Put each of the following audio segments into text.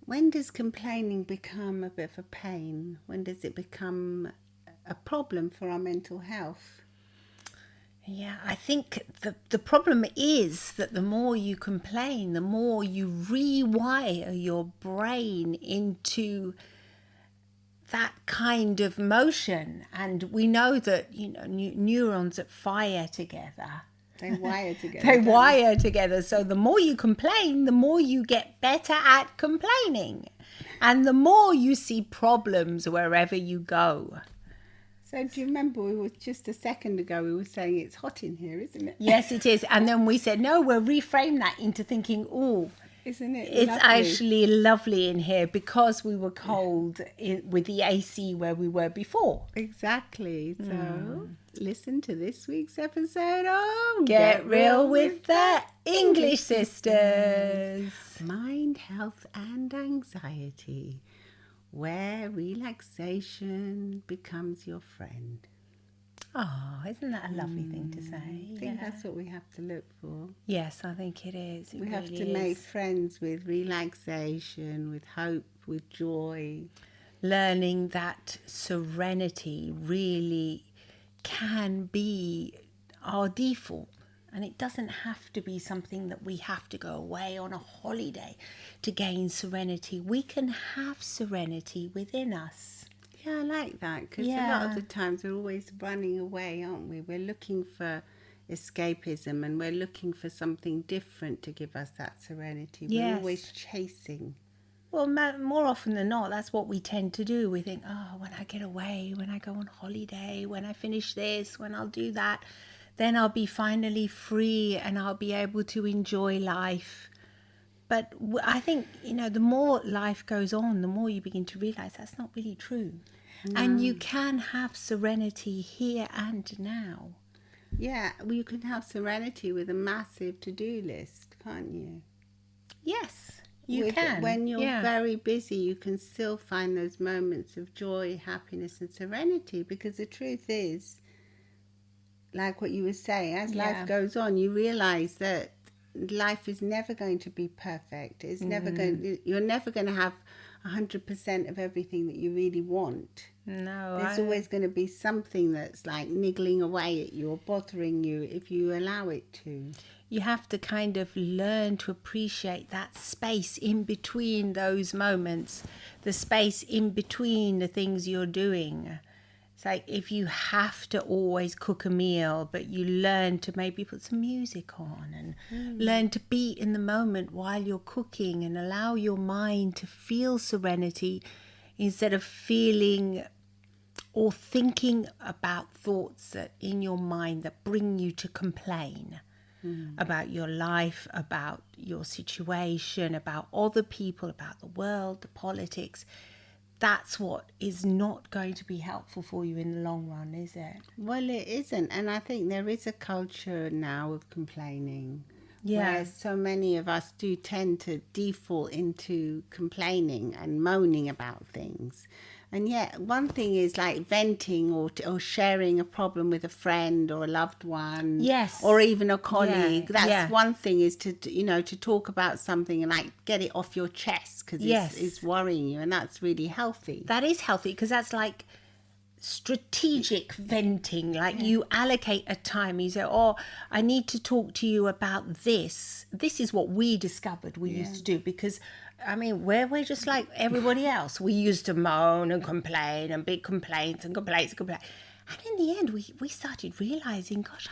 When does complaining become a bit of a pain? When does it become a problem for our mental health? Yeah, I think the problem is that the more you complain, the more you rewire your brain into that kind of motion. And we know that, neurons that fire together. They wire together. They don't wire together. So the more you complain, the more you get better at complaining. And the more you see problems wherever you go. So do you remember we were just a second ago we were saying it's hot in here, isn't it? Yes, it is. And then we said, no, we'll reframe that into thinking, Isn't it it's lovely? actually lovely in here because we were cold with the AC where we were before. Exactly. So listen to this week's episode of Get real with the English sisters. Mind, health and anxiety, where relaxation becomes your friend. Oh, isn't that a lovely thing to say? I think that's what we have to look for. Yes, I think it is. We have to make friends with relaxation, with hope, with joy. Learning that serenity really can be our default. And it doesn't have to be something that we have to go away on a holiday to gain serenity. We can have serenity within us. Yeah, I like that because a lot of the times we're always running away, aren't we? We're looking for escapism and we're looking for something different to give us that serenity. We're always chasing. Well, more often than not, that's what we tend to do. We think, when I get away, when I go on holiday, when I finish this, when I'll do that, then I'll be finally free and I'll be able to enjoy life. But I think, the more life goes on, the more you begin to realize that's not really true. No. And you can have serenity here and now. Yeah, well, you can have serenity with a massive to-do list, can't you? Yes, you can. When you're very busy, you can still find those moments of joy, happiness and serenity, because the truth is, like what you were saying, as life goes on, you realize that life is never going to be perfect. It's never going. You're never going to have 100% of everything that you really want. No, there's always going to be something that's like niggling away at you or bothering you if you allow it to. You have to kind of learn to appreciate that space in between those moments, the space in between the things you're doing. It's like if you have to always cook a meal, but you learn to maybe put some music on and learn to be in the moment while you're cooking and allow your mind to feel serenity instead of feeling or thinking about thoughts that in your mind that bring you to complain about your life, about your situation, about other people, about the world, the politics. That's what is not going to be helpful for you in the long run, is it? Well, it isn't. And I think there is a culture now of complaining. Yeah. Where so many of us do tend to default into complaining and moaning about things. And yet one thing is like venting or sharing a problem with a friend or a loved one. Yes. Or even a colleague. Yeah. That's one thing, is to talk about something and like get it off your chest because it's worrying you, and that's really healthy. That is healthy because that's like strategic venting. Like you allocate a time, you say, I need to talk to you about this. This is what we discovered we used to do, because we're just like everybody else. We used to moan and complain and big complaints and complaints. And in the end we started realizing, gosh,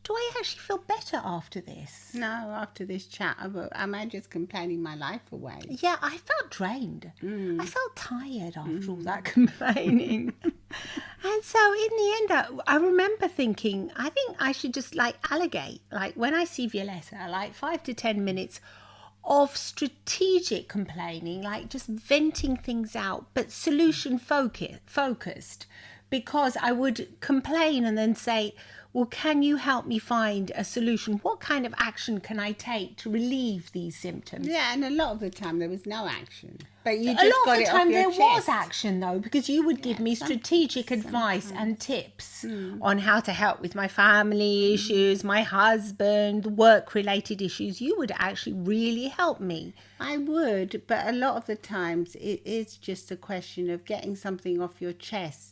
do I actually feel better after this? No, after this chat, am I just complaining my life away? Yeah, I felt drained. I felt tired after all that complaining. And so in the end, I remember thinking, I think I should just allocate, when I see Violetta, 5 to 10 minutes of strategic complaining, just venting things out, but solution focused. Because I would complain and then say, well, can you help me find a solution? What kind of action can I take to relieve these symptoms? Yeah, and a lot of the time there was no action. But you A just lot got of the it time off your there chest. was action, though, because you would give me strategic advice and tips on how to help with my family issues, my husband, work-related issues. You would actually really help me. I would, but a lot of the times it is just a question of getting something off your chest.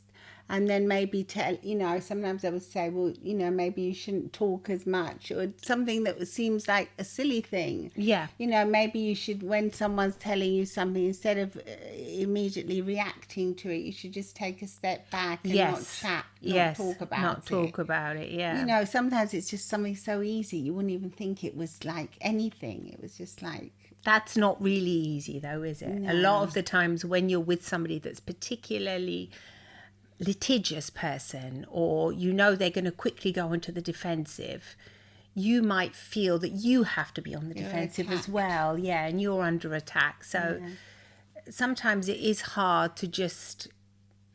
And then maybe sometimes I would say, well, maybe you shouldn't talk as much, or something that seems like a silly thing. Yeah. Maybe you should, when someone's telling you something, instead of immediately reacting to it, you should just take a step back and not chat, not talk about it. Yeah. Sometimes it's just something so easy, you wouldn't even think it was like anything. It was just like... That's not really easy, though, is it? No. A lot of the times when you're with somebody that's particularly litigious person, or they're going to quickly go into the defensive, you might feel that you have to be on the defensive as well, and you're under attack. So sometimes it is hard to just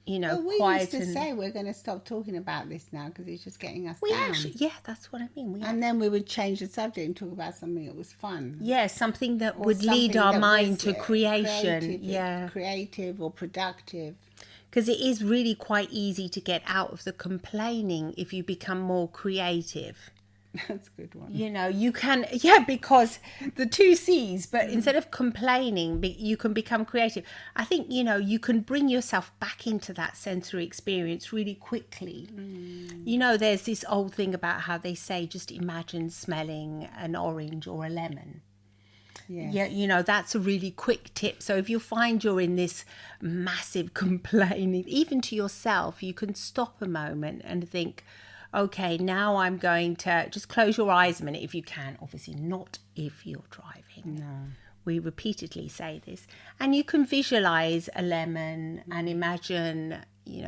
we quieten. used to say we're going to stop talking about this now because it's just getting us down. Actually, that's what I mean. And then we would change the subject and talk about something that was fun. Something that would lead our mind to creation. Creative or productive. Because it is really quite easy to get out of the complaining if you become more creative. That's a good one. You can, because the two C's, but instead of complaining, you can become creative. I think, you can bring yourself back into that sensory experience really quickly. There's this old thing about how they say, just imagine smelling an orange or a lemon. Yes. Yeah, that's a really quick tip. So if you find you're in this massive complaining, even to yourself, you can stop a moment and think, okay, now I'm going to just close your eyes a minute if you can. Obviously not if you're driving. No. We repeatedly say this. And you can visualize a lemon and imagine,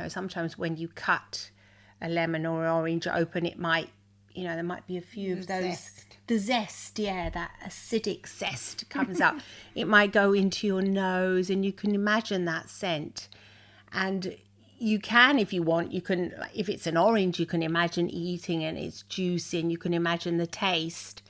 sometimes when you cut a lemon or an orange open, it might, there might be a few of those... Zest. The zest, that acidic zest comes up. It might go into your nose and you can imagine that scent. And you can, if you want, if it's an orange, you can imagine eating and it's juicy and you can imagine the taste.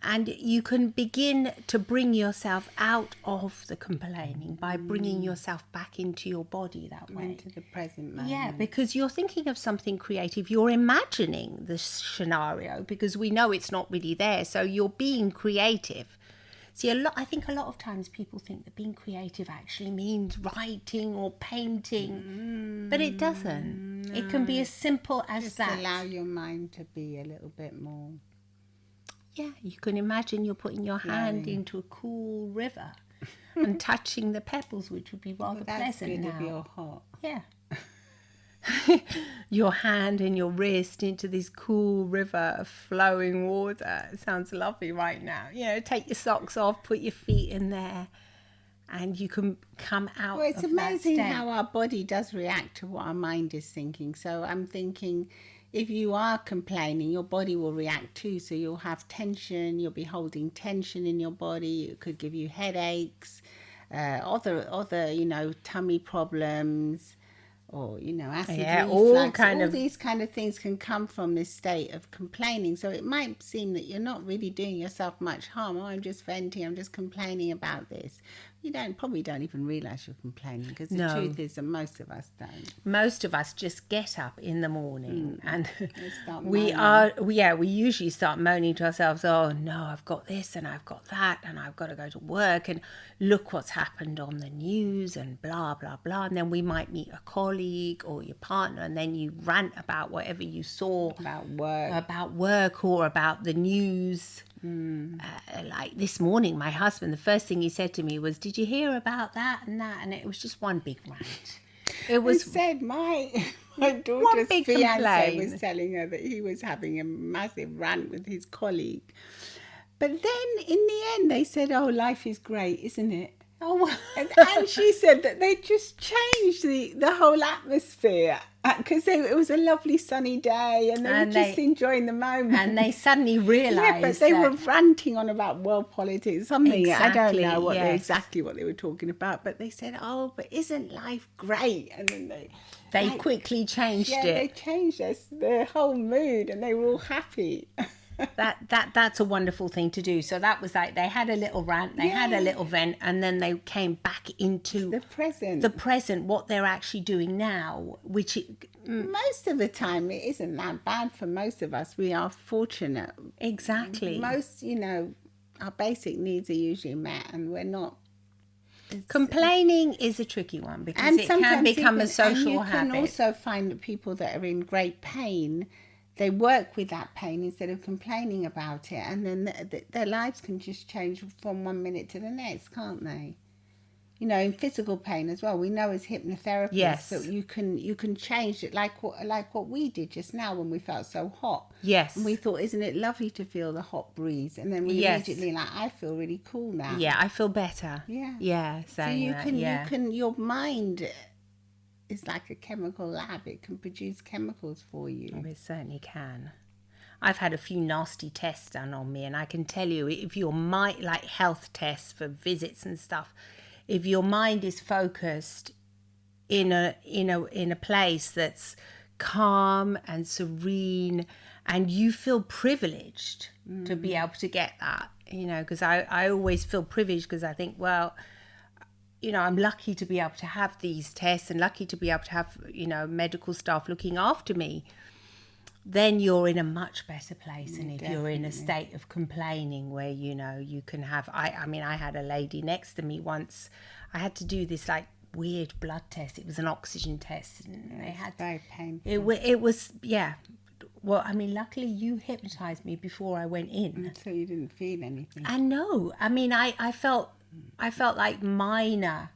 And you can begin to bring yourself out of the complaining by bringing yourself back into your body that way. Into the present moment. Yeah, because you're thinking of something creative. You're imagining the scenario because we know it's not really there. So you're being creative. See, I think a lot of times people think that being creative actually means writing or painting, but it doesn't. No. It can be as simple as just that. Just allow your mind to be a little bit more... Yeah, you can imagine you're putting your hand into a cool river and touching the pebbles, which would be rather pleasant now. That's good if you're hot. Yeah. Your hand and your wrist into this cool river of flowing water. It sounds lovely right now. Take your socks off, put your feet in there, and you can come out. Well, it's amazing how our body does react to what our mind is thinking. So I'm thinking... if you are complaining, your body will react too. So you'll have tension, you'll be holding tension in your body. It could give you headaches, other tummy problems, or, acid reflux. All these kind of things can come from this state of complaining. So it might seem that you're not really doing yourself much harm. Oh, I'm just venting, I'm just complaining about this. You probably don't even realise you're complaining, because the truth is that most of us don't. Most of us just get up in the morning and we usually start moaning to ourselves, oh no, I've got this and I've got that and I've got to go to work and look what's happened on the news and blah, blah, blah. And then we might meet a colleague or your partner and then you rant about whatever you saw. About work or about the news. Like this morning, my husband, the first thing he said to me was, did you hear about that and that? And it was just one big rant. It was... He said my daughter's fiancé was telling her that he was having a massive rant with his colleague. But then in the end, they said, oh, life is great, isn't it? Oh, And she said that they just changed the whole atmosphere because it was a lovely sunny day and they were just enjoying the moment. And they suddenly realised. Yeah, but they were ranting on about world politics, something. Exactly, I don't know yes. what they were talking about, but they said, "Oh, but isn't life great?" And then they quickly changed it. Yeah, they changed their whole mood, and they were all happy. That's a wonderful thing to do. So that was like they had a little rant, they had a little vent, and then they came back into the present, what they're actually doing now, which most of the time it isn't that bad for most of us. We are fortunate. Exactly. Most, our basic needs are usually met, and we're not. Complaining is a tricky one because it can become a social habit. You can also find that people that are in great pain, they work with that pain instead of complaining about it, and then their lives can just change from one minute to the next, can't they? In physical pain as well. We know as hypnotherapists that you can change it, like what we did just now when we felt so hot. Yes. And we thought, isn't it lovely to feel the hot breeze? And then we immediately I feel really cool now. Yeah, I feel better. Yeah. Yeah. So you can your mind is like a chemical lab. It can produce chemicals for you. Oh, it certainly can. I've had a few nasty tests done on me, and I can tell you, if your mind, like health tests for visits and stuff, if your mind is focused in a place that's calm and serene, and you feel privileged to be able to get that, because I always feel privileged because I think, well, I'm lucky to be able to have these tests and lucky to be able to have, medical staff looking after me. Then you're in a much better place than if you're in a state of complaining where, you can have... I had a lady next to me once. I had to do this, weird blood test. It was an oxygen test. And they had very painful. It was, yeah. Well, luckily you hypnotised me before I went in. So you didn't feel anything. I know. I felt like minor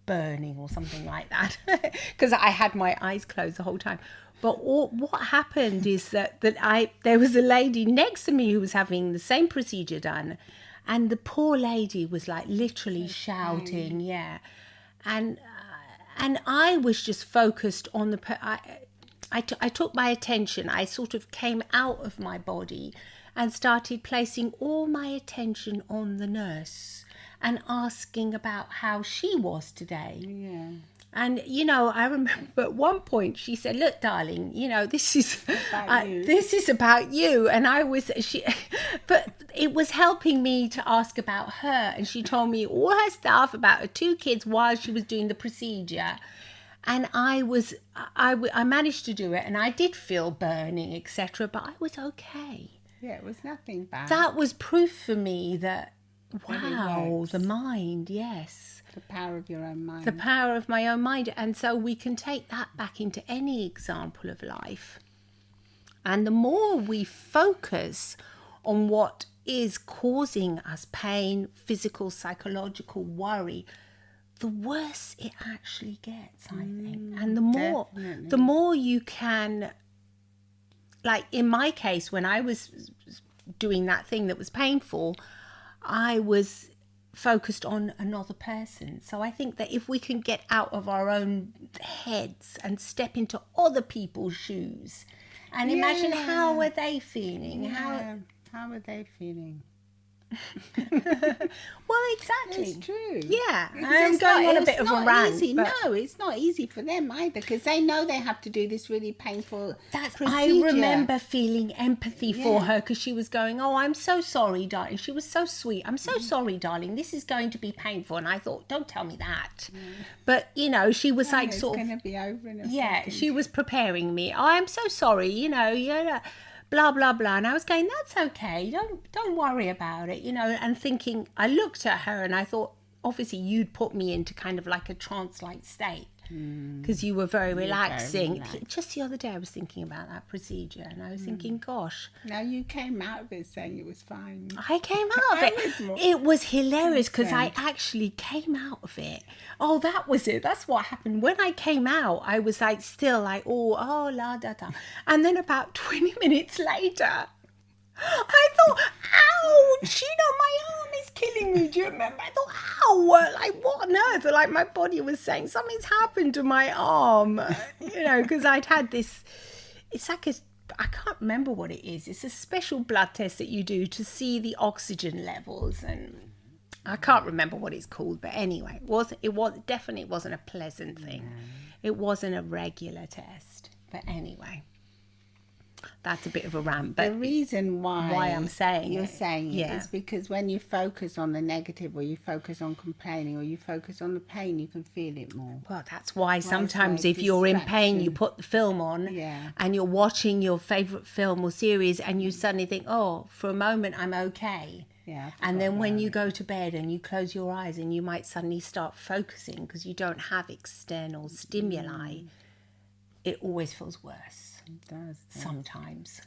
burning or something like that because I had my eyes closed the whole time. But what happened is that there was a lady next to me who was having the same procedure done, and the poor lady was literally shouting, and I was just focused on I took my attention. I sort of came out of my body and started placing all my attention on the nurse and asking about how she was today. Yeah. And, I remember at one point she said, "Look, darling, this is about you." And but it was helping me to ask about her. And she told me all her stuff about her 2 kids while she was doing the procedure. And I managed to do it, and I did feel burning, etc. But I was okay. Yeah, it was nothing bad. That was proof for me that, wow, the mind, yes. The power of your own mind. The power of my own mind. And so we can take that back into any example of life. And the more we focus on what is causing us pain, physical, psychological worry, the worse it actually gets, I think. And the more you can, in my case, when I was doing that thing that was painful, I was focused on another person. So I think that if we can get out of our own heads and step into other people's shoes and imagine how are they feeling? How are they feeling? Well, exactly. It's true. Yeah, I'm going on a bit of a rant. Easy. No, it's not easy for them either because they know they have to do this really painful procedure. I remember feeling empathy for her because she was going, "Oh, I'm so sorry, darling." She was so sweet. "I'm so sorry, darling. This is going to be painful." And I thought, "Don't tell me that." But she was sort of. It's going to be over in a second. She was preparing me. "Oh, I'm so sorry. Blah blah blah," and I was going, "That's okay, don't worry about it," and thinking. I looked at her and I thought, obviously you'd put me into kind of like a trance-like state because you were very relaxing. Just the other day I was thinking about that procedure and I was thinking, gosh. Now you came out of it saying it was fine. I came out of it. It was hilarious because I actually came out of it. Oh, that was it. That's what happened. When I came out, I was still oh, la da da. And then about 20 minutes later, I thought, ouch, my arm is killing me. Do you remember? I thought, ow, like what on earth? Like my body was saying something's happened to my arm, because I'd had this, it's like I can't remember what it is. It's a special blood test that you do to see the oxygen levels, and I can't remember what it's called. But anyway, it definitely wasn't a pleasant thing. No. It wasn't a regular test. But anyway, that's a bit of a rant. But the reason why I'm saying you're saying it is because when you focus on the negative, or you focus on complaining, or you focus on the pain, you can feel it more. Well, that's why sometimes if you're in pain, you put the film on and you're watching your favourite film or series and you suddenly think, oh, for a moment I'm okay. Yeah, and then when you go to bed and you close your eyes and you might suddenly start focusing because you don't have external stimuli, it always feels worse. It does. Sometimes.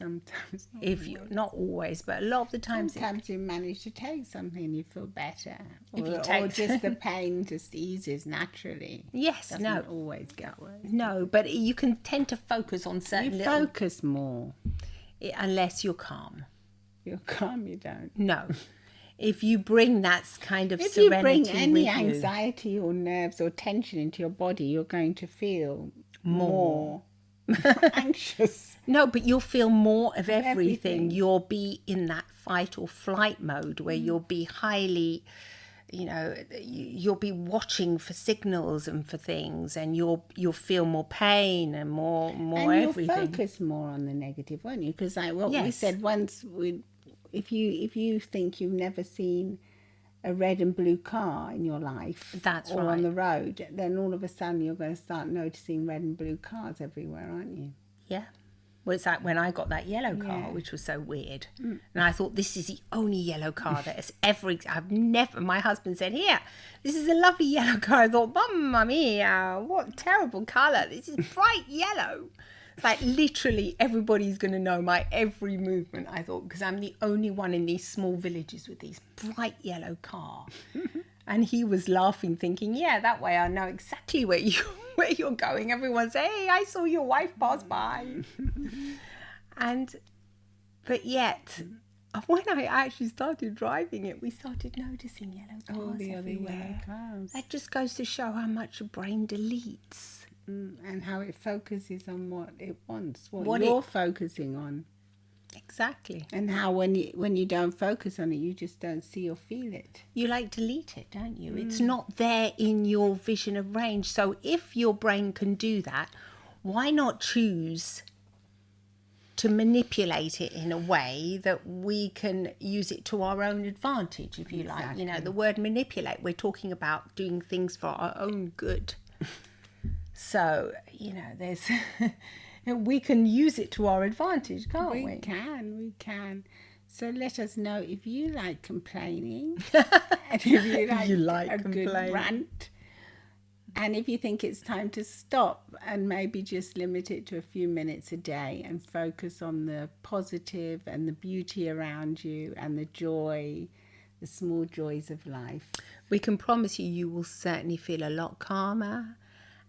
If you not always, but a lot of the times. Sometimes you manage to take something and you feel better. Or just the pain just eases naturally. Yes, doesn't always get worse. No, but you can tend to focus on certain. You focus more. Unless you're calm. You're calm, you don't. No. If you bring that kind of serenity, if you bring any anxiety or nerves or tension into your body, you're going to feel more anxious. No, but you'll feel more of everything. You'll be in that fight or flight mode where you'll be highly, you'll be watching for signals and for things, and you'll feel more pain and more and everything. And you'll focus more on the negative, won't you? Because we said once, if you think you've never seen a red and blue car in your life, or on the road, then all of a sudden you're going to start noticing red and blue cars everywhere, aren't you? Yeah. Well, it's like when I got that yellow car, which was so weird. And I thought, this is the only yellow car that has my husband said, here, this is a lovely yellow car. I thought, Mamma mia, what terrible colour. This is bright yellow. Like literally everybody's going to know my every movement, I thought, because I'm the only one in these small villages with these bright yellow car. And he was laughing, thinking, yeah, that way I know exactly where you're going. Everyone's, hey, I saw your wife pass by. But yet, when I actually started driving it, we started noticing yellow cars everywhere. That just goes to show how much your brain deletes. And how it focuses on what it wants, what you're focusing on. Exactly. And how when you don't focus on it, you just don't see or feel it. You delete it, don't you? It's not there in your vision of range. So if your brain can do that, why not choose to manipulate it in a way that we can use it to our own advantage, if you like? The word manipulate, we're talking about doing things for our own good. So, there's we can use it to our advantage, can't we? We can. So let us know if you like complaining and if you like a good rant, and if you think it's time to stop and maybe just limit it to a few minutes a day and focus on the positive and the beauty around you and the joy, the small joys of life. We can promise you will certainly feel a lot calmer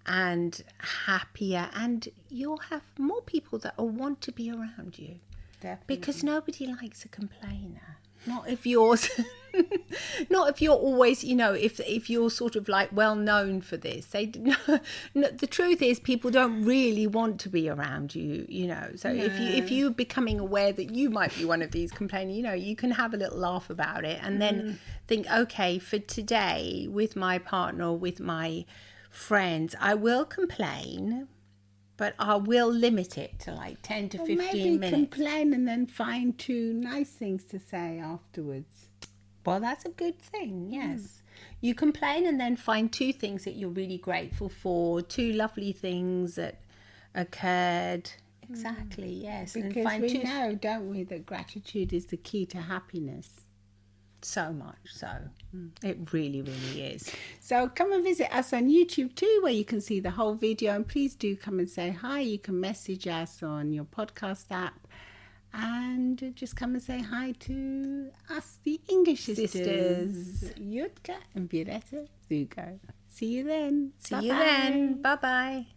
and happier, and you'll have more people that will want to be around you. Definitely. Because nobody likes a complainer. Not if you're always, if you're sort of like well known for this. The truth is, people don't really want to be around you, So if you're becoming aware that you might be one of these complaining, you can have a little laugh about it and then think, okay, for today with my partner or with my friends, I will complain, but I will limit it to like 10 to 15 minutes. Maybe complain and then find 2 nice things to say afterwards. Well, that's a good thing, yes. You complain and then find 2 things that you're really grateful for, 2 lovely things that occurred. Exactly, yes. Because and find we know, don't we, that gratitude is the key to happiness. So much so. It really, really is. So come and visit us on YouTube too, where you can see the whole video, and please do come and say hi. You can message us on your podcast app and just come and say hi to us, the English sisters, Jutka and Violetta Zugo. See you then. See you then. Bye-bye.